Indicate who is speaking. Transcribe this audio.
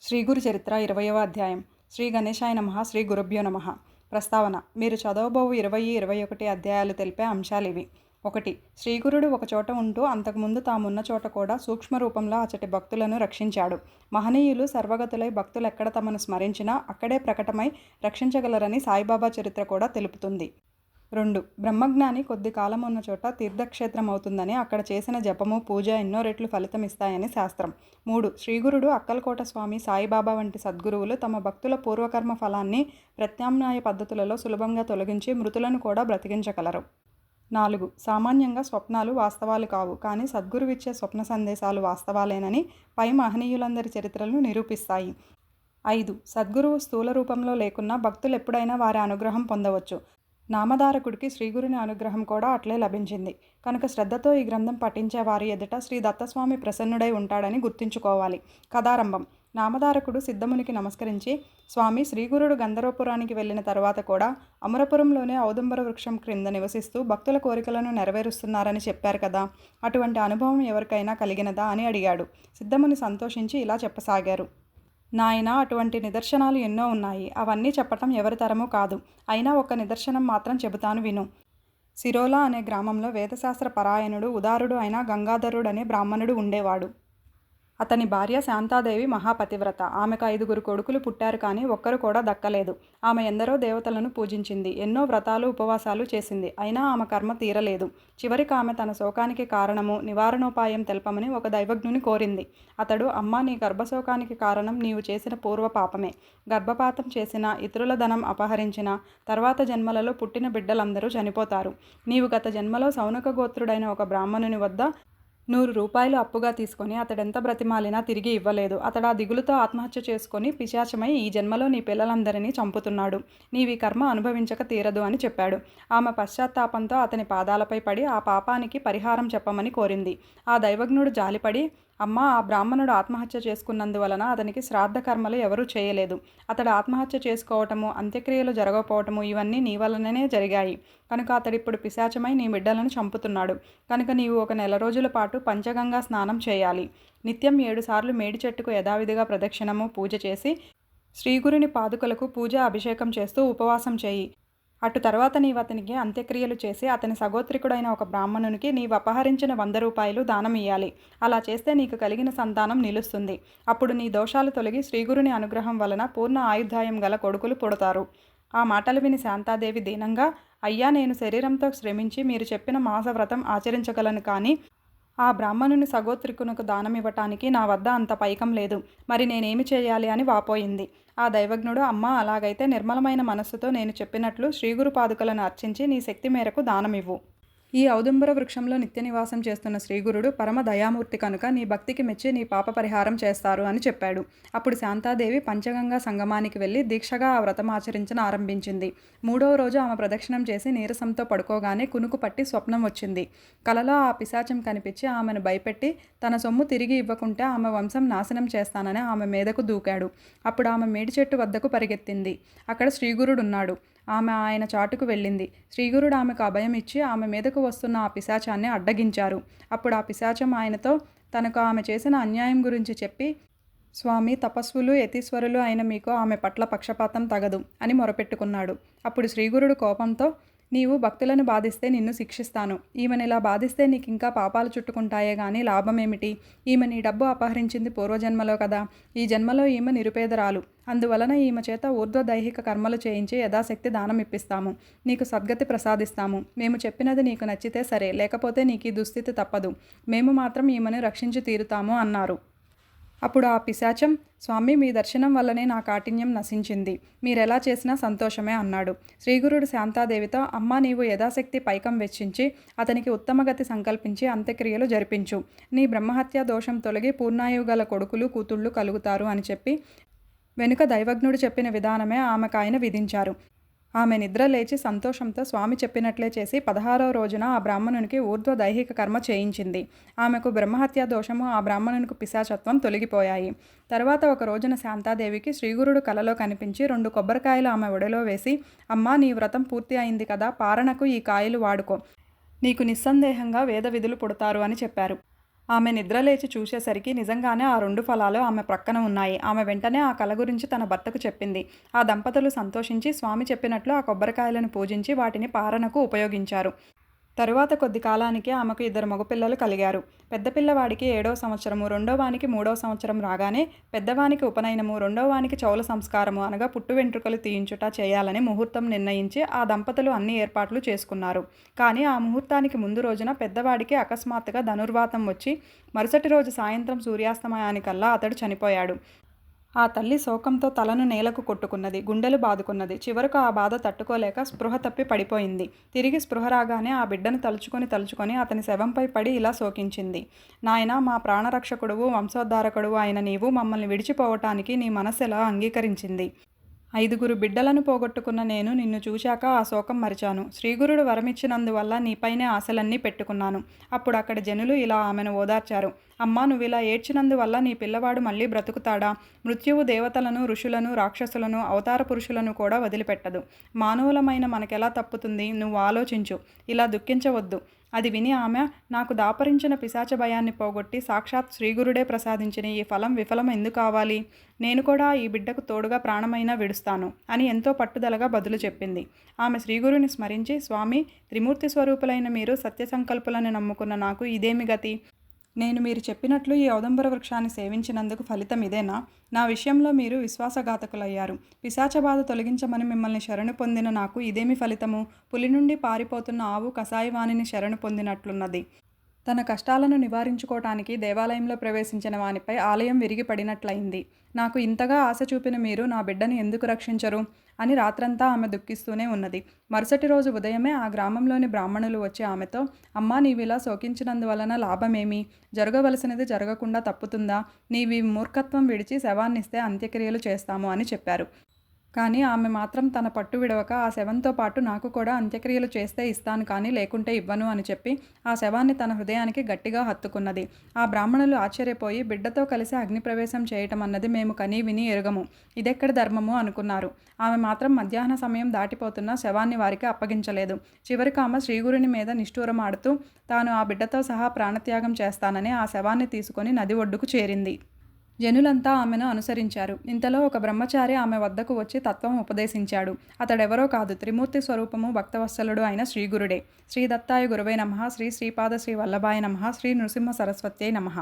Speaker 1: శ్రీ గురు చరిత్ర 20వ అధ్యాయం. శ్రీ గణేశాయ నమః. శ్రీ గురుభ్యో నమః. ప్రస్తావన. మీరు చదవబోవు 20, 21 అధ్యాయాలు తెలిపే అంశాలివి. 1. శ్రీగురుడు ఒకచోట ఉంటూ అంతకుముందు తామున్న చోట కూడా సూక్ష్మ రూపంలో అచటి భక్తులను రక్షించాడు. మహనీయులు సర్వగతులై భక్తులెక్కడ తమను స్మరించినా అక్కడే ప్రకటమై రక్షించగలరని సాయిబాబా చరిత్ర కూడా తెలుపుతుంది. 2. బ్రహ్మజ్ఞాని కొద్ది కాలం ఉన్న చోట తీర్థక్షేత్రం అవుతుందని, అక్కడ చేసిన జపము పూజ ఎన్నో రెట్లు ఫలితమిస్తాయని శాస్త్రం. 3. శ్రీగురుడు, అక్కలకోట స్వామి, సాయిబాబా వంటి సద్గురువులు తమ భక్తుల పూర్వకర్మ ఫలాన్ని ప్రత్యామ్నాయ పద్ధతులలో సులభంగా తొలగించి మృతులను కూడా బ్రతికించగలరు. 4. సామాన్యంగా స్వప్నాలు వాస్తవాలు కావు, కానీ సద్గురువిచ్చే స్వప్న సందేశాలు వాస్తవాలేనని పై మహనీయులందరి చరిత్రలు నిరూపిస్తాయి. 5. సద్గురువు స్థూల రూపంలో లేకున్నా భక్తులు ఎప్పుడైనా వారి అనుగ్రహం పొందవచ్చు. నామధారకుడికి శ్రీగురుని అనుగ్రహం కూడా అట్లే లభించింది. కనుక శ్రద్ధతో ఈ గ్రంథం పఠించే వారి ఎదుట శ్రీ దత్తస్వామి ప్రసన్నుడై ఉంటాడని గుర్తుంచుకోవాలి. కథారంభం. నామధారకుడు సిద్ధమునికి నమస్కరించి, స్వామి, శ్రీగురుడు గంధర్వపురానికి వెళ్ళిన తర్వాత కూడా అమరపురంలోనే ఔదుంబర వృక్షం క్రింద నివసిస్తూ భక్తుల కోరికలను నెరవేరుస్తున్నారని చెప్పారు కదా, అటువంటి అనుభవం ఎవరికైనా కలిగినదా అని అడిగాడు. సిద్ధముని సంతోషించి ఇలా చెప్పసాగారు. నాయనా, అటువంటి నిదర్శనాలు ఎన్నో ఉన్నాయి. అవన్నీ చెప్పటం ఎవరి తరమూ కాదు. అయినా ఒక నిదర్శనం మాత్రం చెబుతాను విను. సిరోలా అనే గ్రామంలో వేదశాస్త్ర పరాయణుడు, ఉదారుడు అయిన గంగాధరుడనే బ్రాహ్మణుడు ఉండేవాడు. అతని భార్య శాంతాదేవి మహాపతివ్రత. ఆమెకు 5 కొడుకులు పుట్టారు, కానీ ఒక్కరు కూడా దక్కలేదు. ఆమె ఎందరో దేవతలను పూజించింది, ఎన్నో వ్రతాలు ఉపవాసాలు చేసింది. అయినా ఆమె కర్మ తీరలేదు. చివరికి ఆమె తన శోకానికి కారణము, నివారణోపాయం తెలపమని ఒక దైవజ్ఞుని కోరింది. అతడు, అమ్మా, నీ గర్భశోకానికి కారణం నీవు చేసిన పూర్వ పాపమే. గర్భపాతం చేసినా, ఇతరుల ధనం అపహరించిన తర్వాత జన్మలలో పుట్టిన బిడ్డలందరూ చనిపోతారు. నీవు గత జన్మలో సౌనక గోత్రుడైన ఒక బ్రాహ్మణుని వద్ద 100 రూపాయలు అప్పుగా తీసుకొని అతడెంత బ్రతిమాలినా తిరిగి ఇవ్వలేదు. అతడు ఆ దిగులుతో ఆత్మహత్య చేసుకొని పిశాచమై ఈ జన్మలో నీ పిల్లలందరినీ చంపుతున్నాడు. నీవి కర్మ అనుభవించక తీరదు అని చెప్పాడు. ఆమె పశ్చాత్తాపంతో అతని పాదాలపై పడి ఆ పాపానికి పరిహారం చెప్పమని కోరింది. ఆ దైవజ్ఞుడు జాలిపడి, అమ్మా, ఆ బ్రాహ్మణుడు ఆత్మహత్య చేసుకున్నందువలన అతనికి శ్రాద్ధ కర్మలు ఎవరూ చేయలేదు. అతడు ఆత్మహత్య చేసుకోవటము, అంత్యక్రియలు జరగకపోవటము ఇవన్నీ నీ వలననే జరిగాయి. కనుక అతడిప్పుడు పిశాచమై నీ బిడ్డలను చంపుతున్నాడు. కనుక నీవు ఒక 1 నెల రోజుల పాటు పంచగంగా స్నానం చేయాలి. నిత్యం 7 సార్లు మేడి చెట్టుకు యథావిధిగా ప్రదక్షిణము, పూజ చేసి శ్రీగురుని పాదుకలకు పూజ, అభిషేకం చేస్తూ ఉపవాసం చేయి. అటు తర్వాత నీవు అతనికి అంత్యక్రియలు చేసి అతని సగోత్రికుడైన ఒక బ్రాహ్మణునికి నీవు అపహరించిన 100 రూపాయలు దానం ఇయ్యాలి. అలా చేస్తే నీకు కలిగిన సంతానం నిలుస్తుంది. అప్పుడు నీ దోషాలు తొలగి శ్రీగురుని అనుగ్రహం వలన పూర్ణ ఆయుర్దాయం గల కొడుకులు పుడతారు. ఆ మాటలు విని శాంతాదేవి దీనంగా, అయ్యా, నేను శరీరంతో శ్రమించి మీరు చెప్పిన మాసవ్రతం ఆచరించగలను, కానీ ఆ బ్రాహ్మణుని సగోత్రికునకు దానమివ్వటానికి నా వద్ద అంత పైకం లేదు. మరి నేనేమి చేయాలి అని వాపోయింది. ఆ దైవజ్ఞుడు, అమ్మా, అలాగైతే నిర్మలమైన మనస్సుతో నేను చెప్పినట్లు శ్రీగురు పాదుకలను అర్చించి నీ శక్తి మేరకు దానమివ్వు. ఈ ఔదుంబర వృక్షంలో నిత్య నివాసం చేస్తున్న శ్రీగురుడు పరమ దయామూర్తి కనుక నీ భక్తికి మెచ్చి నీ పాప పరిహారం చేస్తారు అని చెప్పాడు. అప్పుడు శాంతాదేవి పంచగంగా సంగమానికి వెళ్ళి దీక్షగా ఆ వ్రతం ఆచరించను ఆరంభించింది. 3వ రోజు ఆమె ప్రదక్షిణం చేసి నీరసంతో పడుకోగానే కునుకు పట్టి స్వప్నం వచ్చింది. కలలో ఆ పిశాచం కనిపించి ఆమెను భయపెట్టి తన సొమ్ము తిరిగి ఇవ్వకుంటే ఆమె వంశం నాశనం చేస్తానని ఆమె మీదకు దూకాడు. అప్పుడు ఆమె మేడి చెట్టు వద్దకు పరిగెత్తింది. అక్కడ శ్రీగురుడున్నాడు. ఆమె ఆయన చాటుకు వెళ్ళింది. శ్రీగురుడు ఆమెకు అభయం ఇచ్చి ఆమె మీదకు వస్తున్న ఆ పిశాచాన్ని అడ్డగించారు. అప్పుడు ఆ పిశాచం ఆయనతో తనకు ఆమె చేసిన అన్యాయం గురించి చెప్పి, స్వామి, తపస్సులు, యతీశ్వరులు అయిన మీకు ఆమె పట్ల పక్షపాతం తగదు అని మొరపెట్టుకున్నాడు. అప్పుడు శ్రీగురుడు కోపంతో, నీవు భక్తులను బాధిస్తే నిన్ను శిక్షిస్తాను. ఈమెను ఇలా బాధిస్తే నీకు ఇంకా పాపాలు చుట్టుకుంటాయే గానీ లాభమేమిటి? ఈమె నీ డబ్బు అపహరించింది పూర్వజన్మలో కదా. ఈ జన్మలో ఈమె నిరుపేదరాలు. అందువలన ఈమె చేత ఊర్ధ్వదైహిక కర్మలు చేయించి యథాశక్తి దానం ఇప్పిస్తాము. నీకు సద్గతి ప్రసాదిస్తాము. మేము చెప్పినది నీకు నచ్చితే సరే, లేకపోతే నీకు ఈ దుస్థితి తప్పదు. మేము మాత్రం ఈమెను రక్షించి తీరుతాము అన్నారు. అప్పుడు ఆ పిశాచం, స్వామి, మీ దర్శనం వల్లనే నా కాఠిన్యం నశించింది. మీరెలా చేసినా సంతోషమే అన్నాడు. శ్రీగురుడు శాంతాదేవితో, అమ్మా, నీవు యథాశక్తి పైకం వెచ్చించి అతనికి ఉత్తమగతి సంకల్పించి అంత్యక్రియలు జరిపించు. నీ బ్రహ్మహత్య దోషం తొలగి పూర్ణాయువు గల కొడుకులు, కూతుళ్ళు కలుగుతారు అని చెప్పి వెనుక దైవజ్ఞుడు చెప్పిన విధానమే ఆమెకాయన విధించారు. ఆమె నిద్ర లేచి సంతోషంతో స్వామి చెప్పినట్లే చేసి 16వ రోజున ఆ బ్రాహ్మణునికి ఊర్ధ్వ దైహిక కర్మ చేయించింది. ఆమెకు బ్రహ్మహత్యా దోషము, ఆ బ్రాహ్మణునికి పిశాచత్వం తొలగిపోయాయి. తర్వాత ఒక రోజున శాంతాదేవికి శ్రీగురుడు కలలో కనిపించి 2 కొబ్బరికాయలు ఆమె ఒడిలో వేసి, అమ్మా, నీ వ్రతం పూర్తి అయింది కదా, పారణకు ఈ కాయలు వాడుకో. నీకు నిస్సందేహంగా వేద విధులు పుడతారు అని చెప్పారు. ఆమె నిద్రలేచి చూసేసరికి నిజంగానే ఆ 2 ఫలాలు ఆమె ప్రక్కన ఉన్నాయి. ఆమె వెంటనే ఆ కల గురించి తన భర్తకు చెప్పింది. ఆ దంపతులు సంతోషించి స్వామి చెప్పినట్లు ఆ కొబ్బరికాయలను పూజించి వాటిని పారణకు ఉపయోగించారు. తరువాత కొద్ది కాలానికి ఆమెకు 2 మగపిల్లలు కలిగారు. పెద్ద పిల్లవాడికి 7వ సంవత్సరము, రెండోవానికి 3వ సంవత్సరం రాగానే పెద్దవానికి ఉపనయనము, రెండోవానికి చౌల సంస్కారము అనగా పుట్టు వెంట్రుకలు తీయించుట చేయాలని ముహూర్తం నిర్ణయించి ఆ దంపతులు అన్ని ఏర్పాట్లు చేసుకున్నారు. కానీ ఆ ముహూర్తానికి ముందు రోజున పెద్దవాడికి అకస్మాత్తుగా ధనుర్వాతం వచ్చి మరుసటి రోజు సాయంత్రం సూర్యాస్తమయానికల్లా అతడు చనిపోయాడు. ఆ తల్లి శోకంతో తలను నేలకు కొట్టుకున్నది. గుండెలు బాదుకున్నది. చివరకు ఆ బాధ తట్టుకోలేక స్పృహ తప్పి పడిపోయింది. తిరిగి స్పృహ రాగానే ఆ బిడ్డను తలుచుకొని అతని శవంపై పడి ఇలా శోకించింది. నాయనా, మా ప్రాణరక్షకుడువు, వంశోద్ధారకుడువు అయిన నీవు మమ్మల్ని విడిచిపోవటానికి నీ మనస్సెలా అంగీకరించింది? 5 బిడ్డలను పోగొట్టుకున్న నేను నిన్ను చూశాక ఆ శోకం మరిచాను. శ్రీగురుడు వరమిచ్చినందువల్ల నీపైనే ఆశలన్నీ పెట్టుకున్నాను. అప్పుడు అక్కడి జనులు ఇలా ఆమెను ఓదార్చారు. అమ్మా, నువ్విలా ఏడ్చినందువల్ల నీ పిల్లవాడు మళ్ళీ బ్రతుకుతాడా? మృత్యువు దేవతలను, ఋషులను, రాక్షసులను, అవతార పురుషులను కూడా వదిలిపెట్టదు. మానవులమైన మనకెలా తప్పుతుంది? నువ్వు ఆలోచించు. ఇలా దుఃఖించవద్దు. అది విని ఆమె, నాకు దాపరించిన పిశాచ భయాన్ని పోగొట్టి సాక్షాత్ శ్రీగురుడే ప్రసాదించిన ఈ ఫలం విఫలం ఎందుకు కావాలి? నేను కూడా ఈ బిడ్డకు తోడుగా ప్రాణమైనా విడుస్తాను అని ఎంతో పట్టుదలగా బదులు చెప్పింది. ఆమె శ్రీగురుని స్మరించి, స్వామి, త్రిమూర్తి స్వరూపులైన మీరు సత్య సంకల్పులను నమ్ముకున్న నాకు ఇదేమి గతి? నేను మీరు చెప్పినట్లు ఈ ఔదంబర వృక్షాన్ని సేవించినందుకు ఫలితం ఇదేనా? నా విషయంలో మీరు విశ్వాసఘాతకులయ్యారు. పిశాచబాధ తొలగించమని మిమ్మల్ని శరణు పొందిన నాకు ఇదేమి ఫలితము? పులి నుండి పారిపోతున్న ఆవు కసాయివాణిని శరణు పొందినట్లున్నది. తన కష్టాలను నివారించుకోవటానికి దేవాలయంలో ప్రవేశించిన వానిపై ఆలయం విరిగి పడినట్లయింది. నాకు ఇంతగా ఆశ చూపిన మీరు నా బిడ్డను ఎందుకు రక్షించరు? అని రాత్రంతా ఆమె దుఃఖిస్తూనే ఉన్నది. మరుసటి రోజు ఉదయమే ఆ గ్రామంలోని బ్రాహ్మణులు వచ్చి ఆమెతో, అమ్మా, నీవిలా శోకించినందువలన లాభమేమి? జరగవలసినది జరగకుండా తప్పుతుందా? నీవి మూర్ఖత్వం విడిచి శవాన్నిస్తే అంత్యక్రియలు చేస్తాము అని చెప్పారు. కానీ ఆమె మాత్రం తన పట్టు విడవక ఆ శవంతో పాటు నాకు కూడా అంత్యక్రియలు చేస్తే ఇస్తాను, కానీ లేకుంటే ఇవ్వను అని చెప్పి ఆ శవాన్ని తన హృదయానికి గట్టిగా హత్తుకున్నది. ఆ బ్రాహ్మణులు ఆశ్చర్యపోయి, బిడ్డతో కలిసి అగ్నిప్రవేశం చేయటం అన్నది మేము కనీ విని ఎరుగము, ఇదెక్కడి ధర్మము అనుకున్నారు. ఆమె మాత్రం మధ్యాహ్న సమయం దాటిపోతున్న శవాన్ని వారికి అప్పగించలేదు. చివరికి ఆమె శ్రీగురుని మీద నిష్ఠూరమాడుతూ తాను ఆ బిడ్డతో సహా ప్రాణత్యాగం చేస్తానని ఆ శవాన్ని తీసుకొని నది ఒడ్డుకు చేరింది. జనులంతా ఆమెను అనుసరించారు. ఇంతలో ఒక బ్రహ్మచారి ఆమె వద్దకు వచ్చి తత్వం ఉపదేశించాడు. అతడెవరో కాదు, త్రిమూర్తి స్వరూపము భక్తవత్సలుడు అయిన శ్రీగురుడే. శ్రీ దత్తాయ గురవే నమః. శ్రీ శ్రీపాద శ్రీ వల్లభాయ నమః. శ్రీ నృసింహ సరస్వత్యై నమః.